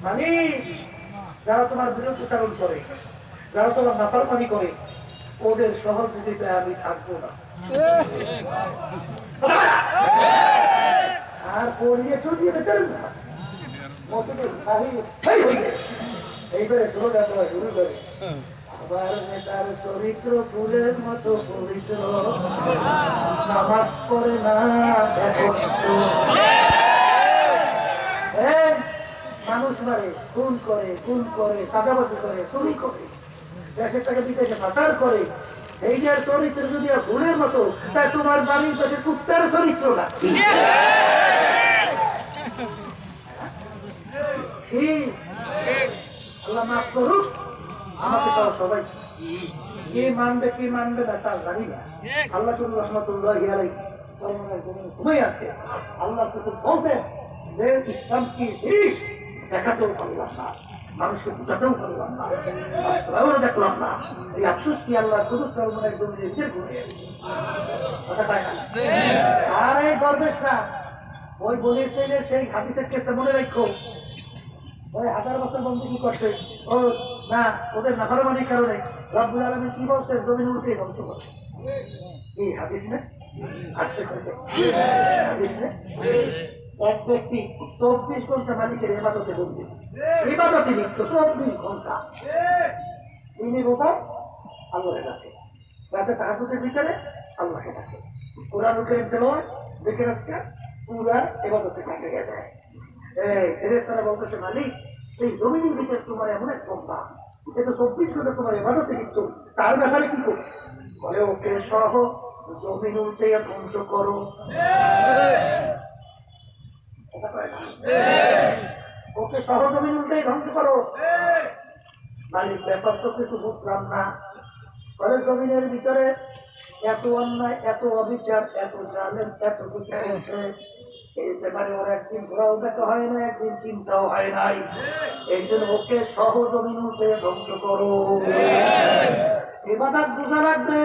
মানে যারা তোমার বিরুদ্ধাচরণ করে, যারা তোমার নাফরমানি করে, ওদের সহযোগিতায় আমি থাকবো না। আর পড়িয়ে চলিয়ে বেচারেন না এইবারে স্লোগান দেওয়া শুরু করে, আবার নেতার চরিত্র ফুলের মতো পবিত্র, নামাজ পড়ে না মানুষ মারে, খুন করে চাঁদাবাজি করে, চুরি করে, দেশের টাকা বিদেশে পাচার করে। এই যে চরিত্র যদি ফুলের মতো, তাই তোমার বাড়ির পাশে কুত্তার চরিত্র না। আল্লাহ মাফ করুক আমাকে তাও সবাই। কে মানবে না তার জানি না। আল্লাহ রহমতুল্লাহ ঘুমাই আছে। আল্লাহ তো বলতেন যে ইসলাম কি জিনিস দেখাতেও পারলাম না, মানুষকে বুঝাতেও পারলাম না, দেখলাম না। এই আফসোস কি আল্লাহ শুধু চরমের কথা পায় না। আর এই দরবেশ না, ওই বলেছে যে সেই হাদিসের কেসে মনে রাখো, ওই 1000 বছর বন্দী করছে ও না, ওদের নাফরমানির কারণে রব্বুল আলামিন কি বলছে, জমিন উল্টে ধ্বংস করে। কি হাদিস না আসছে হাদিস না? এক ব্যক্তি 24 ঘন্টা মালিকের ইবাদতে বন্দী, ইবাদতে লিপ্ত 24 ঘন্টা। তিনি রোজা আল্লাহকে ডাকে, রাতে তাহাজ্জুদের ভিতরে আল্লাহকে ডাকে, কোরআন কারীম তেলাওয়াত, জিকির আজকার, পুরা ইবাদতে কাটে যায়। ফেরেশতারা বলতেছে, মালিক এই জমিনের ভিতরে তোমার এমন এক বন্দা, এটা 24 ঘন্টা তোমার ইবাদতে লিপ্ত, তার ব্যাপারে কি করছে? বলে ওকে সহ জমিন উল্টে ধ্বংস করো। ওকে সহ জমিন উল্টে ধ্বংস করো। মালিক ব্যাপার তো কিছু বুঝলাম না। বলে জমিনের ভিতরে এত অন্যায়, এত অবিচার, এত জালেম, এত কিছু করছে, এই ব্যাপারে ওর একদিন ঘোরাও দেখা হয় না, একদিন চিন্তাও হয় নাই। এই জন্য ওকে সহ জমিন উঠে ধ্বংস করো। ইবাদত বোঝা লাগবে।